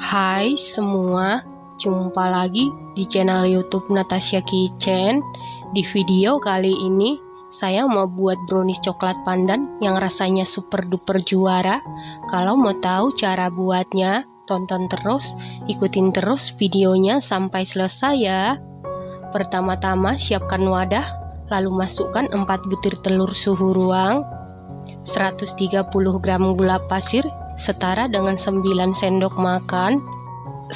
Hai semua, jumpa lagi di channel YouTube Natasha Kitchen. Di video kali ini, saya mau buat brownies coklat pandan yang rasanya super duper juara. Kalau mau tahu cara buatnya, tonton terus, ikutin terus videonya sampai selesai ya. Pertama-tama siapkan wadah, lalu masukkan 4 butir telur suhu ruang, 130 gram gula pasir setara dengan 9 sendok makan,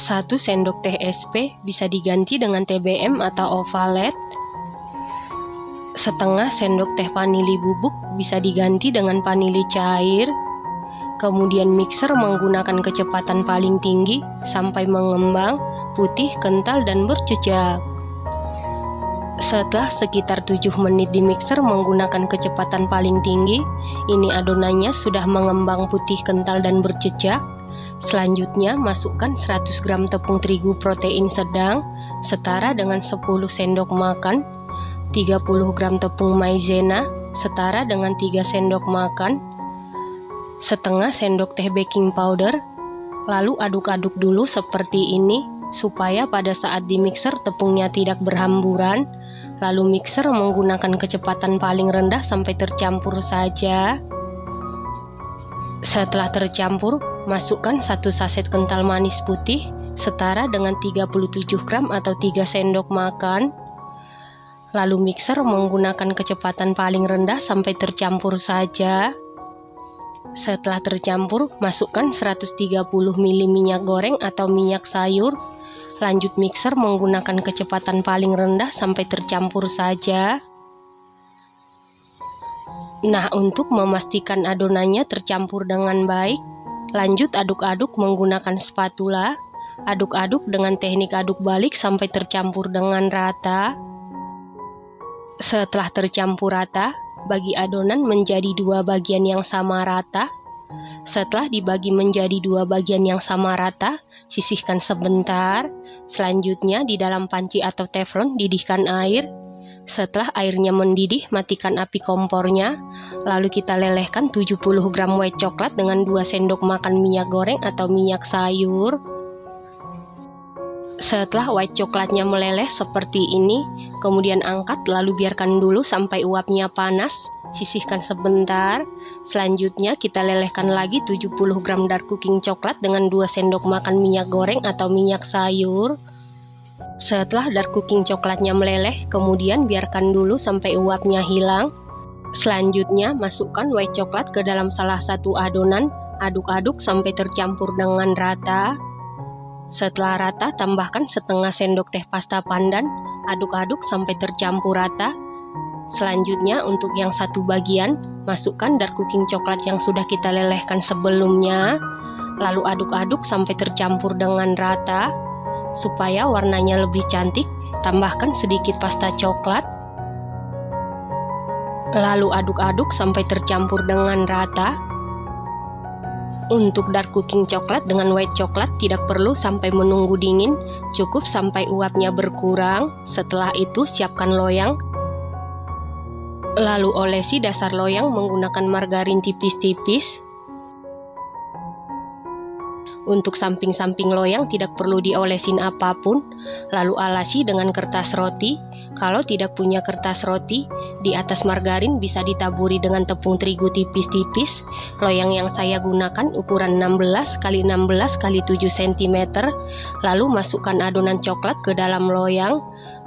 1 sendok teh SP bisa diganti dengan TBM atau ovalet, setengah sendok teh vanili bubuk bisa diganti dengan vanili cair. Kemudian mixer menggunakan kecepatan paling tinggi sampai mengembang, putih, kental, dan berjejak. Setelah sekitar 7 menit di mixer menggunakan kecepatan paling tinggi, ini adonannya sudah mengembang putih, kental, dan berjejak. Selanjutnya masukkan 100 gram tepung terigu protein sedang setara dengan 10 sendok makan, 30 gram tepung maizena setara dengan 3 sendok makan, setengah sendok teh baking powder. Lalu aduk-aduk dulu seperti ini supaya pada saat di mixer tepungnya tidak berhamburan. Lalu mixer menggunakan kecepatan paling rendah sampai tercampur saja. Setelah tercampur, masukkan 1 saset kental manis putih setara dengan 37 gram atau 3 sendok makan. Lalu mixer menggunakan kecepatan paling rendah sampai tercampur saja. Setelah tercampur, masukkan 130 ml minyak goreng atau minyak sayur. Lanjut mixer menggunakan kecepatan paling rendah sampai tercampur saja. Nah, untuk memastikan adonannya tercampur dengan baik, lanjut aduk-aduk menggunakan spatula. Aduk-aduk dengan teknik aduk balik sampai tercampur dengan rata. Setelah tercampur rata, bagi adonan menjadi 2 bagian yang sama rata. Setelah dibagi menjadi 2 bagian yang sama rata, sisihkan sebentar. Selanjutnya di dalam panci atau teflon didihkan air. Setelah airnya mendidih, matikan api kompornya. Lalu kita lelehkan 70 gram white coklat dengan 2 sendok makan minyak goreng atau minyak sayur. Setelah white coklatnya meleleh seperti ini, kemudian angkat lalu biarkan dulu sampai uapnya panas. Sisihkan sebentar. Selanjutnya kita lelehkan lagi 70 gram dark cooking coklat dengan 2 sendok makan minyak goreng atau minyak sayur. Setelah dark cooking coklatnya meleleh, kemudian biarkan dulu sampai uapnya hilang. Selanjutnya masukkan white coklat ke dalam salah satu adonan, aduk-aduk sampai tercampur dengan rata. Setelah rata, tambahkan setengah sendok teh pasta pandan, aduk-aduk sampai tercampur rata. Selanjutnya untuk yang satu bagian, masukkan dark cooking coklat yang sudah kita lelehkan sebelumnya. Lalu aduk-aduk sampai tercampur dengan rata. Supaya warnanya lebih cantik, tambahkan sedikit pasta coklat. Lalu aduk-aduk sampai tercampur dengan rata. Untuk dark cooking coklat dengan white coklat tidak perlu sampai menunggu dingin, cukup sampai uapnya berkurang. Setelah itu siapkan loyang. Lalu olesi dasar loyang menggunakan margarin tipis-tipis. Untuk samping-samping loyang tidak perlu diolesin apapun. Lalu alasi dengan kertas roti. Kalau tidak punya kertas roti, di atas margarin bisa ditaburi dengan tepung terigu tipis-tipis. Loyang yang saya gunakan ukuran 16 x 16 x 7 cm. Lalu masukkan adonan coklat ke dalam loyang.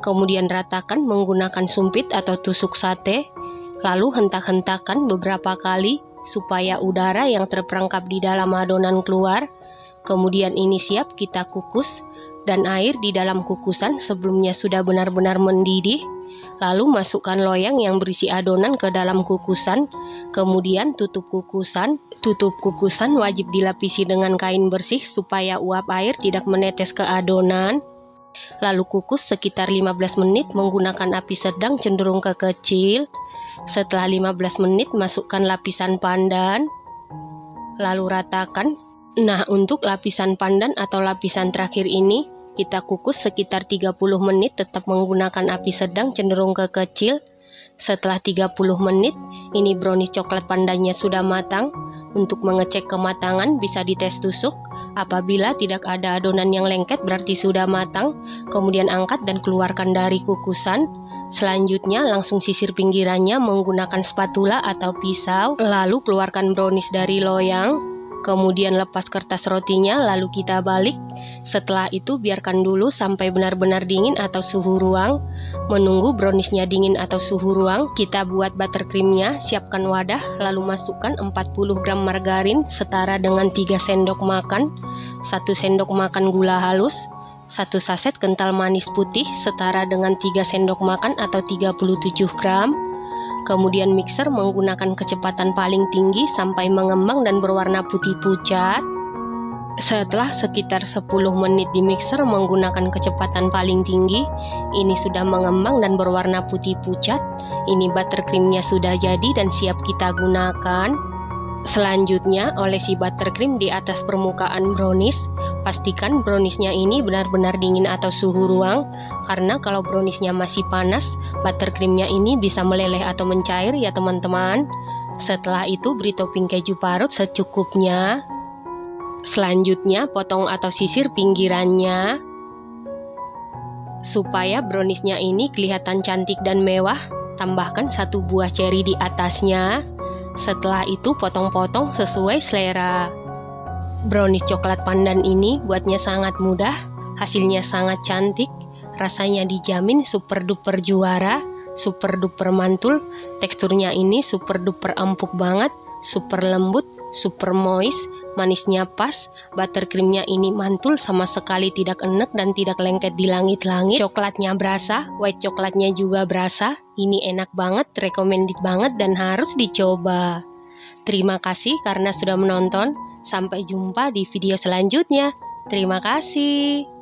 Kemudian ratakan menggunakan sumpit atau tusuk sate. Lalu hentak-hentakan beberapa kali supaya udara yang terperangkap di dalam adonan keluar. Kemudian ini siap kita kukus, dan air di dalam kukusan sebelumnya sudah benar-benar mendidih. Lalu masukkan loyang yang berisi adonan ke dalam kukusan. Kemudian tutup kukusan. Tutup kukusan wajib dilapisi dengan kain bersih supaya uap air tidak menetes ke adonan. Lalu kukus sekitar 15 menit menggunakan api sedang cenderung ke kecil. Setelah 15 menit masukkan lapisan pandan. Lalu ratakan. Nah, untuk lapisan pandan atau lapisan terakhir ini, kita kukus sekitar 30 menit tetap menggunakan api sedang cenderung ke kecil. Setelah 30 menit, ini brownies coklat pandanya sudah matang. Untuk mengecek kematangan bisa dites tusuk. Apabila tidak ada adonan yang lengket berarti sudah matang. Kemudian angkat dan keluarkan dari kukusan. Selanjutnya langsung sisir pinggirannya menggunakan spatula atau pisau. Lalu keluarkan brownies dari loyang. Kemudian lepas kertas rotinya, lalu kita balik. Setelah itu biarkan dulu sampai benar-benar dingin atau suhu ruang. Menunggu browniesnya dingin atau suhu ruang, kita buat buttercreamnya. Siapkan wadah, lalu masukkan 40 gram margarin setara dengan 3 sendok makan, 1 sendok makan gula halus, 1 saset kental manis putih setara dengan 3 sendok makan atau 37 gram. Kemudian mixer menggunakan kecepatan paling tinggi sampai mengembang dan berwarna putih pucat. Setelah sekitar 10 menit di mixer menggunakan kecepatan paling tinggi, ini sudah mengembang dan berwarna putih pucat. Ini buttercreamnya sudah jadi dan siap kita gunakan. Selanjutnya, olesi buttercream di atas permukaan brownies. Pastikan browniesnya ini benar-benar dingin atau suhu ruang, karena kalau browniesnya masih panas, buttercreamnya ini bisa meleleh atau mencair ya teman-teman. Setelah itu beri topping keju parut secukupnya. Selanjutnya potong atau sisir pinggirannya. Supaya browniesnya ini kelihatan cantik dan mewah, tambahkan 1 buah ceri di atasnya. Setelah itu potong-potong sesuai selera. Brownies coklat pandan ini buatnya sangat mudah, hasilnya sangat cantik, rasanya dijamin super duper juara, super duper mantul, teksturnya ini super duper empuk banget, super lembut, super moist, manisnya pas, buttercreamnya ini mantul sama sekali tidak enek dan tidak lengket di langit-langit, coklatnya berasa, white coklatnya juga berasa, ini enak banget, recommended banget dan harus dicoba. Terima kasih karena sudah menonton. Sampai jumpa di video selanjutnya. Terima kasih.